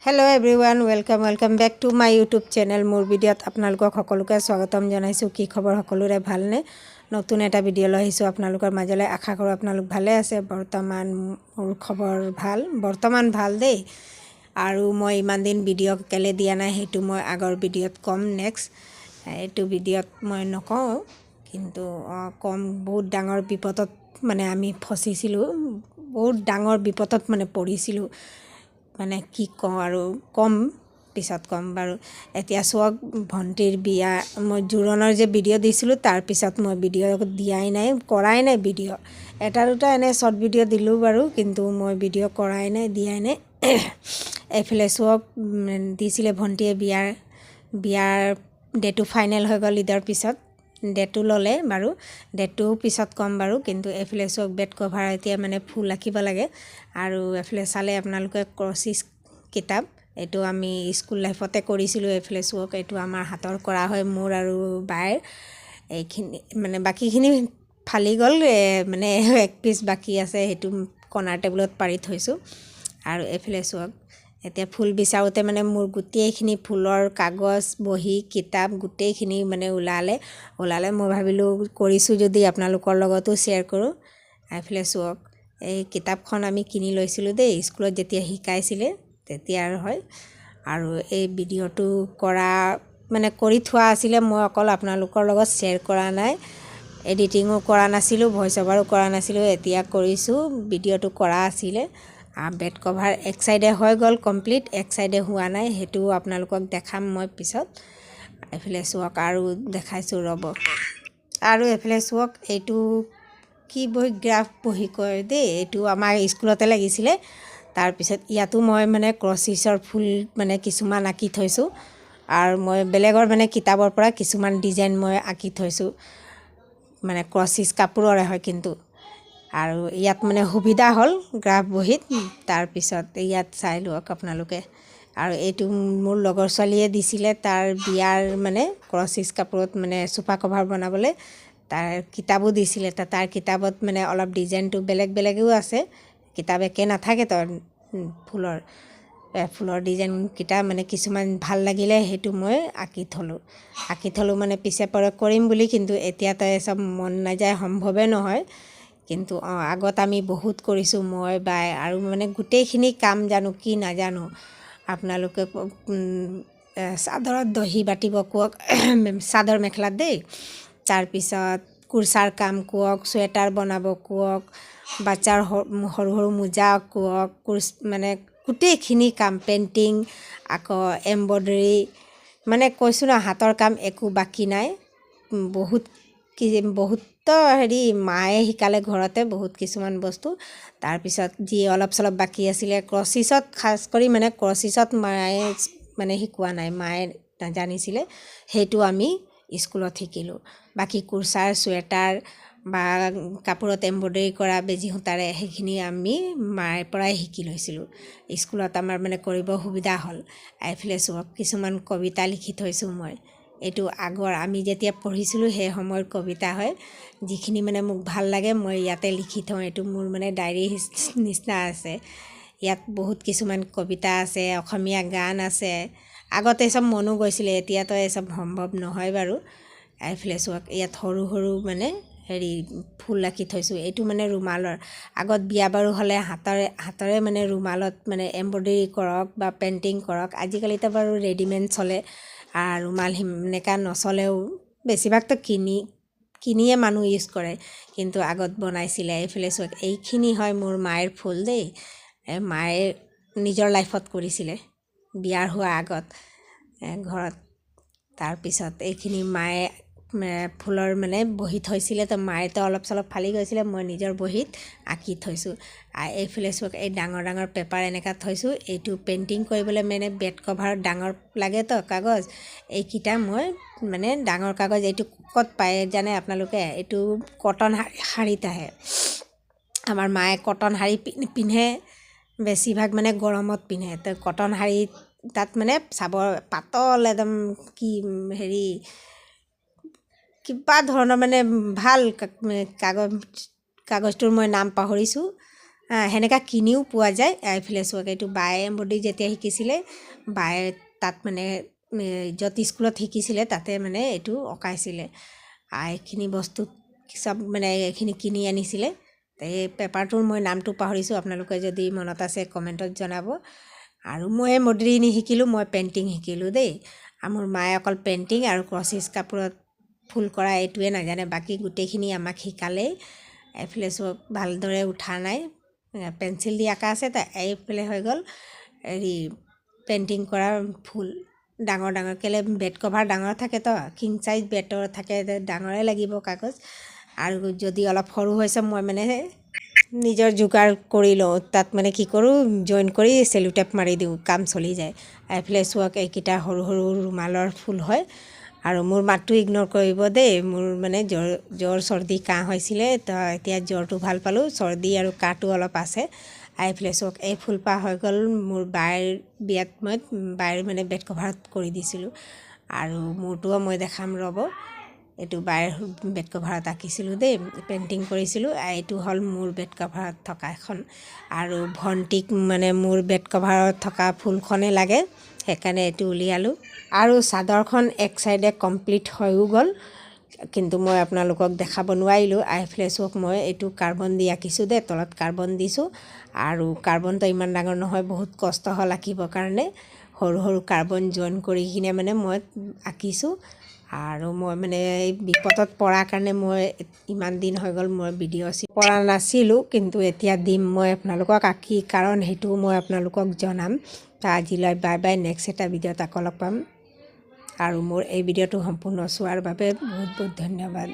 Hello everyone, welcome back to my YouTube channel. মোৰ ভিডিঅ'ত আপোনালোকক সকলোকে স্বাগতম জনাইছো। কি খবৰ সকলোৰে ভালনে? নতুন এটা ভিডিঅ' লৈ আহিছো আপোনালোকৰ মাজলৈ। আশা কৰোঁ আপোনালোক ভালে আছে। বৰ্তমান মোৰ খবৰ ভাল দেই। আৰু মই ইমান দিন ভিডিঅ' কেলে দিয়া নাই সেইটো মই আগৰ ভিডিঅ'ত কম নেক্সট। এইটো ভিডিঅ'ত মই নকওঁ, কিন্তু কম বহুত ডাঙৰ বিপদত মানে আমি ফচিছিলোঁ, বহুত ডাঙৰ বিপদত মানে পৰিছিলোঁ। মানে কি কওঁ আৰু কম পিছত কম বাৰু। এতিয়া চাওক, ভণ্টিৰ বিয়া মই জোৰোণৰ যে ভিডিঅ' দিছিলোঁ তাৰ পিছত মই ভিডিঅ' কৰাই নাই ভিডিঅ'। এটা দুটা এনে শ্বৰ্ট ভিডিঅ' দিলোঁ বাৰু, কিন্তু মই ভিডিঅ' দিয়াই নাই। এইফালে চাওক, দিছিলে ভণ্টিয়ে বিয়াৰ ডেটটো ফাইনেল হৈ গ'ল। ঈদৰ পিছত ডেটটো ল'লে বাৰু, ডেটটো পিছত ক'ম বাৰু। কিন্তু এইফালে চাওক, বেড কভাৰ এতিয়া মানে ফুল আঁকিব লাগে। আৰু এইফালে চালে আপোনালোকে ক্ৰচিছ কিতাপ, এইটো আমি স্কুল লাইফতে কৰিছিলোঁ। এইফালে চাওক, এইটো আমাৰ হাতৰ কৰা হয়, মোৰ আৰু বায়েৰ। এইখিনি মানে বাকীখিনি ফালি গ'ল, মানে এক পিচ বাকী আছে, সেইটো কৰ্ণাৰ টেবুলত পাৰি থৈছোঁ। আৰু এইফালে চাওক, এতিয়া ফুল বিচাৰোঁতে মানে মোৰ গোটেইখিনি ফুলৰ কাগজ, বহী, কিতাপ গোটেইখিনি মানে ওলালে। মই ভাবিলোঁ কৰিছোঁ যদি আপোনালোকৰ লগতো শ্বেয়াৰ কৰোঁ। এইফালে চাওক, এই কিতাপখন আমি কিনি লৈছিলোঁ দেই, স্কুলত যেতিয়া শিকাইছিলে তেতিয়াৰ হয়। আৰু এই ভিডিঅ'টো কৰি থোৱা আছিলে, মই অকল আপোনালোকৰ লগত শ্বেয়াৰ কৰা নাই, এডিটিঙো কৰা নাছিলোঁ, ভইচ অভাৰো কৰা নাছিলোঁ। এতিয়া কৰিছোঁ, ভিডিঅ'টো কৰা আছিলে। বেড কভাৰ এক চাইডে হৈ গ'ল কমপ্লিট, এক চাইডে হোৱা নাই, সেইটো আপোনালোকক দেখাম মই পিছত। এইফালে চাওক, আৰু দেখাইছোঁ ৰ'ব। আৰু এইফালে চাওক, এইটো কি বহি, গ্ৰাফ বহি কয় দেই, এইটো আমাৰ স্কুলতে লাগিছিলে। তাৰপিছত ইয়াতো মই মানে ক্ৰচিছৰ ফুল মানে কিছুমান আঁকি থৈছোঁ। আৰু মই বেলেগৰ মানে কিতাপৰ পৰা কিছুমান ডিজাইন মই আঁকি থৈছোঁ, মানে ক্ৰচিছ কাপোৰৰে হয় কিন্তু। আৰু ইয়াত মানে সুবিধা হ'ল গ্ৰাফ বহীত। তাৰপিছত ইয়াত চাই লওক আপোনালোকে। আৰু এইটো মোৰ লগৰ ছোৱালীয়ে দিছিলে, তাৰ বিয়াৰ মানে ক্ৰচিছ কাপোৰত মানে চোফা কভাৰ বনাবলৈ তাৰ কিতাপো দিছিলে। তাৰ কিতাপত মানে অলপ ডিজাইনটো বেলেগেও আছে, কিতাপ একে নাথাকে। ফুলৰ ডিজাইনকেইটা মানে কিছুমান ভাল লাগিলে, সেইটো মই আঁকি থলোঁ মানে পিছে পৰে কৰিম বুলি। কিন্তু এতিয়াতো চব মন নাযায়, সম্ভৱে নহয়। কিন্তু আগত আমি বহুত কৰিছোঁ, মই বাই আৰু মানে গোটেইখিনি কাম জানো, কি নাজানো। আপোনালোকে চাদৰত দহি বাতিব কওক, চাদৰ মেখেলাত দেই। তাৰপিছত কুৰ্চাৰ কাম কওক, চুৱেটাৰ বনাব কওক, বাচ্চাৰ সৰু সৰু মোজা কওক, মানে গোটেইখিনি কাম, পেইণ্টিং, আকৌ এম্ব্ৰইডাৰী, মানে কৈছোঁ ন, হাতৰ কাম একো বাকী নাই। বহুত মায়ে শিকালে ঘৰতে বহুত কিছুমান বস্তু। তাৰপিছত যি অলপ চলপ বাকী আছিলে ক্ৰচিছত, খাছ কৰি মানে ক্ৰচিছত মায়ে মানে শিকোৱা নাই, মায়ে নাজানিছিলে, সেইটো আমি স্কুলত শিকিলোঁ। বাকী কুৰ্চাৰ, চুৱেটাৰ বা কাপোৰত এম্ব্ৰইডাৰী কৰা বেজী সূতাৰে, সেইখিনি আমি মাৰ পৰাই শিকি লৈছিলোঁ। স্কুলত আমাৰ মানে কৰিব সুবিধা হ'ল। এইফালে চাওক, কিছুমান কবিতা লিখি থৈছোঁ মই। এইটো আগৰ আমি যেতিয়া পঢ়িছিলোঁ সেই সময়ৰ কবিতা হয়। যিখিনি মানে মোক ভাল লাগে মই ইয়াতে লিখি থওঁ। এইটো মোৰ মানে ডায়েৰী নিচিনা আছে। ইয়াত বহুত কিছুমান কবিতা আছে, অসমীয়া গান আছে। আগতে চব মনো গৈছিলে, এতিয়াতো এই চব সম্ভৱ নহয় বাৰু। এইফালে চাওক, ইয়াত সৰু সৰু মানে ফুল আঁকি থৈছোঁ। এইটো মানে ৰুমালৰ, আগত বিয়া বাৰু হ'লে হাতৰে মানে ৰুমালত মানে এম্ব্ৰইডাৰী কৰক বা পেইণ্টিং কৰক। আজিকালিতো বাৰু ৰেডিমেড চলে, আৰু ৰুমাল সেনেকা নচলেও, বেছিভাগতো কিনিয়ে মানুহ ইউজ কৰে, কিন্তু আগত বনাইছিলে। এইফালে চাওক, এইখিনি হয় মোৰ মায়েৰ ফুল দেই, মায়ে নিজৰ লাইফত কৰিছিলে বিয়াৰ হোৱাৰ আগত ঘৰত। তাৰপিছত এইখিনি মায়ে ফুলৰ মানে বহীত থৈছিলে, তো মায়েতো অলপ চলপ ফালি গৈছিলে, মই নিজৰ বহীত আঁকি থৈছোঁ। এইফালে চাওক, এই ডাঙৰ ডাঙৰ পেপাৰ এনেকুৱা থৈছোঁ। এইটো পেইণ্টিং কৰিবলৈ মানে বেড কভাৰত ডাঙৰ লাগেতো কাগজ, এইকেইটা মই মানে ডাঙৰ কাগজ। এইটো ক'ত পায় জানে আপোনালোকে? এইটো কটন শাড়ীত আহে। আমাৰ মায়ে কটন শাড়ী পিন্ধে, বেছিভাগ মানে গৰমত পিন্ধে। তো কটন শাড়ী, তাত মানে চাব পাতল একদম, কি কিবা ধৰণৰ মানে ভাল কাগজটোৰ মই নাম পাহৰিছোঁ। সেনেকুৱা কিনিও পোৱা যায়। এইফালে চোৱাক এইটো বায়ে এম্ব্ৰইডাৰী যেতিয়া শিকিছিলে বায়ে তাত মানে য'ত স্কুলত শিকিছিলে তাতে মানে এইটো অঁকাইছিলে। এইখিনি বস্তু চব মানে এইখিনি কিনি আনিছিলে। এই পেপাৰটোৰ মই নামটো পাহৰিছোঁ, আপোনালোকে যদি মনত আছে কমেণ্টত জনাব। আৰু মই এম্ব্ৰইডাৰী নিশিকিলোঁ, মই পেইণ্টিং শিকিলোঁ দেই। আৰু মোৰ মায়ে অকল পেইণ্টিং আৰু ক্ৰচিছ কাপোৰত ফুল কৰা এইটোৱে নাজানে, বাকী গোটেইখিনি আমাক শিকালেই। এইফালে চব ভালদৰে উঠা নাই, পেঞ্চিল দি আঁকা আছে। এইফালে হৈ গ'ল হেৰি পেইণ্টিং কৰা ফুল ডাঙৰ ডাঙৰ, কেলৈ বেড কভাৰ ডাঙৰ থাকে তো, কিং চাইজ বেডৰ থাকে, ডাঙৰে লাগিব কাগজ। আৰু যদি অলপ সৰু হৈছে মই মানে নিজৰ যোগাৰ কৰি লওঁ, তাত মানে কি কৰোঁ জইন কৰি চেলোটেপ মাৰি দিওঁ, কাম চলি যায়। এইফালে চোৱাক এইকেইটা সৰু সৰু ৰুমালৰ ফুল হয়। আৰু মোৰ মাতটো ইগন'ৰ কৰিব দেই, মোৰ মানে জ্বৰ চৰ্দি কাহ হৈছিলে, তো এতিয়া জ্বৰটো ভাল পালোঁ, চৰ্দি আৰু কাহটো অলপ আছে। এইফালে চোৱাক এই ফুলপাহ হৈ গ'ল মোৰ বাৰ বিয়াত মই বাৰ মানে বেড কভাৰত কৰি দিছিলোঁ। আৰু মোৰটোও মই দেখাম ৰ'ব, এইটো বাৰ বেড কভাৰত আঁকিছিলোঁ দেই, পেইণ্টিং কৰিছিলোঁ। এইটো হ'ল মোৰ বেড কভাৰত থকা এখন। আৰু ভণ্টিক মানে মোৰ বেড কভাৰত থকা ফুলখনেই লাগে, সেইকাৰণে এইটো উলিয়ালোঁ। আৰু চাদৰখন এক চাইডে কমপ্লিট হৈও গ'ল, কিন্তু মই আপোনালোকক দেখাব নোৱাৰিলোঁ। এইফালে চোৱাক মই এইটো কাৰ্বন দি আঁকিছোঁ দেই, তলত কাৰ্বন দিছোঁ। আৰু কাৰ্বনটো ইমান ডাঙৰ নহয়, বহুত কষ্ট হ'ল আঁকিবৰ কাৰণে। সৰু সৰু কাৰ্বন জইন কৰি কিনে মানে মই আঁকিছোঁ। আৰু মই মানে এই বিপদত পৰাৰ কাৰণে মই ইমান দিন হৈ গ'ল মই ভিডিঅ' পৰা নাছিলোঁ, কিন্তু এতিয়া দিম মই আপোনালোকক আঁকি, কাৰণ সেইটো মই আপোনালোকক জনাম। আজিলৈ বাই বাই, নেক্সট এটা ভিডিঅ'ত আকৌ লগ পাম। আৰু মোৰ এই ভিডিঅ'টো সম্পূৰ্ণ চোৱাৰ বাবে বহুত বহুত ধন্যবাদ।